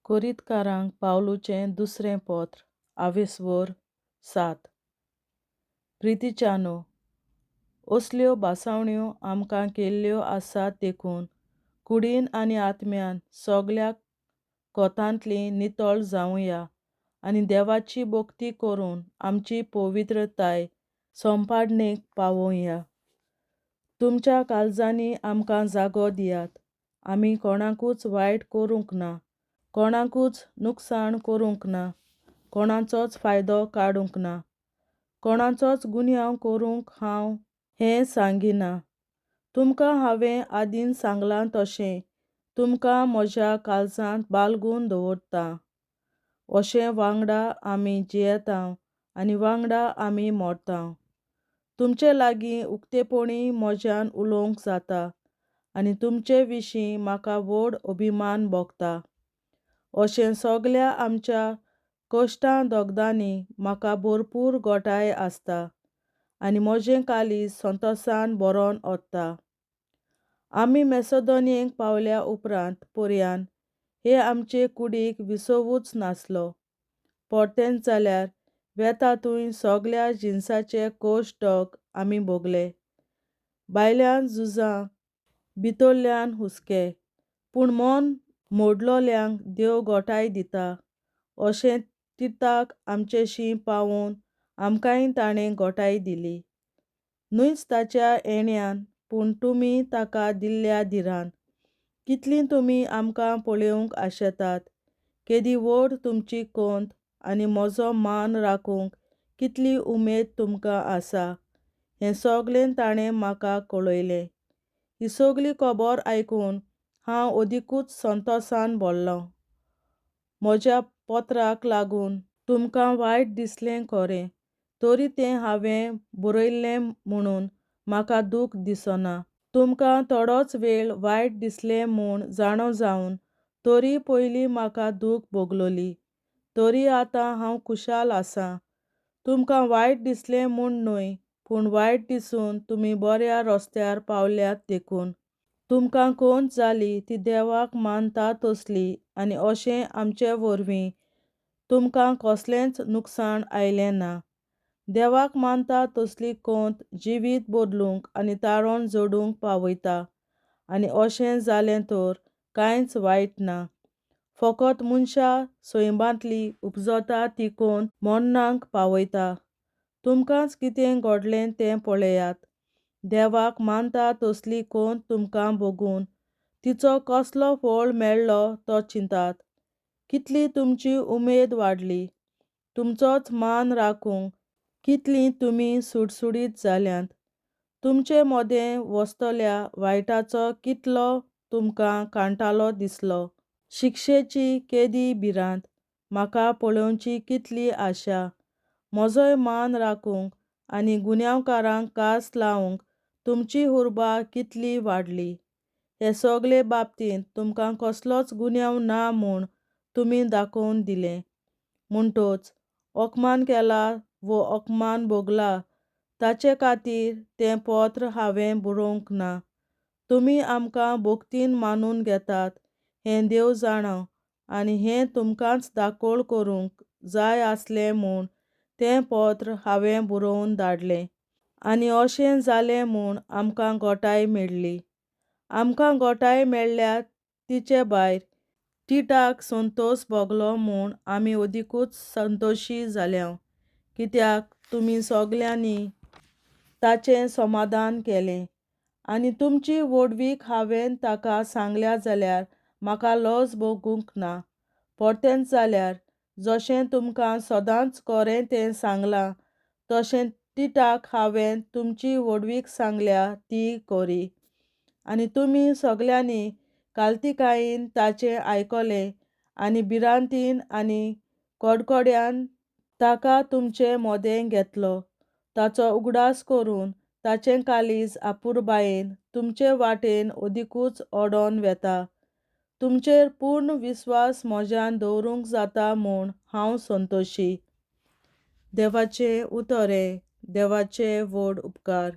कोरीतकारांक पावलुचें दुसरें पत्र आवेसवोर 7. प्रितीच्यानो, असल्यो बासावण्यो आमकां केल्ल्यो आसात देखून कुडीन आनी आत्म्यान सोगल्याक कोतांतली नितळ जावुया आनी देवाची भोक्ती करून आमची पवित्रताय सोंपाडणेक पावोवया. तुमच्या काळजांनी आमकां जागो दियात. आमी कोणाकूच वायट करूंक ना, कोणाकूच नुकसाण करूंक ना, कोणाचोच फायदो काडूंक ना, कोणाचोच गुन्यांव करूंक हांव हें सांगिना. तुमकां हांवें आदीं सांगलां तशें तुमकां म्हज्या काळजांत बाळगून दवरतां. अशें वांगडा आमी जियेतांव आनी वांगडा आमी मरतांव. तुमचे लागीं उक्तेपणी म्हज्यान उलोवंक जाता आनी तुमचे विशीं म्हाका व्हड अभिमान भोगता. अशें सगल्या आमच्या कश्टां दोगदांनी म्हाका भरपूर गोठाय आसता आनी म्हजें काळीज संतोशान भरोन ओडटा. आमी मॅसेडोनियेक पावल्या उपरांत पर्यान हे आमचे कुडीक विसवूच नासलो. परतेंच जाल्यार वेतांतूय सोगल्या जिनसाचे कश्ट दोग आमी भोगले. भायल्यान झुजां, भितरल्यान हुस्के, पूण मन मोडलोल्यांक देव गोठाय दिता. अशें तिताक आमचेशीं पावून आमकांय ताणें गोठाय दिली. न्हूच ताच्या येण्यान पूण तुमी ताका दिल्ल्या धिरान. कितलीं तुमी आमकां पळोवंक आशेतात, केदी व्हड तुमची खोंत आनी म्हजो मान राखूंक कितली उमेद तुमकां आसा हें सोगलें ताणें म्हाका कळयलें. ही सगली खबर आयकून हांव ओदीकूच संतोशान भरलों. म्हज्या पत्राक लागून तुमकां वायट दिसलें खरें, तरी तें हांवें बरयल्लें म्हणून म्हाका दूख दिसना. तुमकां थोडोच वेळ वायट दिसलें म्हूण जाणो जावन तरी पयलीं म्हाका दूख भोगलोली. तरी आतां हांव खुशाल आसां. तुमकां वायट दिसलें म्हूण न्हय, पूण वायट दिसून तुमी बऱ्या रस्त्यार पावल्यात देखून. तुमकां खोंत जाली ती देवाक मानता तसली आनी अशें आमचे वरवीं तुमकां कसलेंच नुकसाण आयलें ना. देवाक मानता तसली खोंत जिवीत बदलूंक आनी तारण जोडूंक पावयता आनी अशें जालें तर कांयच वायट ना. फकत मनशा सैमांतली उपजता ती खोंत मरणाक पावयता. तुमकांच कितें घडलें तें पळयात. देवाक मानता तसली खोंत तुमकां भोगून तिचो कसलो फळ मेळ्ळो तो चिंतात. कितली तुमची उमेद वाडली. तुमचोच मान राखूंक कितलीं तुमी सुटसुटीत जाल्यांत. तुमचे मोदें वस्तल्या वायटाचो कितलो तुमकां कांटालो दिसलो. शिक्षेची केदी भिरांत. म्हाका पळोवची कितली आशा. म्हजोय मान राखूंक आनी गुन्यांवकारांक कास लावंक तुमची उर्बा कितली वाडली. हे सगले बाबतींत तुमकां कसलोच गुन्यांव ना म्हूण तुमी दाखोवन दिलें. म्हणटच अपमान केला वो अपमान भोगला ताचे खातीर तें पत्र हांवें बरोवंक ना. तुमी आमकां भोक्तीन मानून घेतात हें देव जाणा आनी हें तुमकांच दाखोळ करूंक जाय आसलें म्हूण तें पत्र हांवें बरोवन धाडलें. आनी अशें जालें म्हूण आमकां गोठाय मेळ्ळी. आमकां गोठाय मेळ्ळ्या तिचे भायर तिताक संतोश भोगलो म्हूण आमी ओदीकूच संतोशी जाल्यांव, कित्याक तुमी सोगल्यांनी ताचें समाधान केलें. आनी तुमची व्हडवीक हांवें ताका सांगल्या जाल्यार म्हाका लज भोगूंक ना. परतेंच जाल्यार जशें तुमकां सदांच खरें तें सांगलां तशें तिताक हांवें तुमची व्हडवीक सांगल्या ती खरी. आनी तुमी सगल्यांनी काल्तिकायेन ताचें आयकलें आनी भिरांतीन आनी कडकड्यान ताका तुमचें मोदें घेतलो. ताचो उगडास करून ताचें काळीज आपुरबायेन तुमचे वाटेन ओदीकूच ओडोन वेता. तुमचेर पूर्ण विस्वास म्हज्यान दवरूंक जाता म्हूण हांव संतोशी. देवाचें उतोरें. देवाचे व्हड उपकार.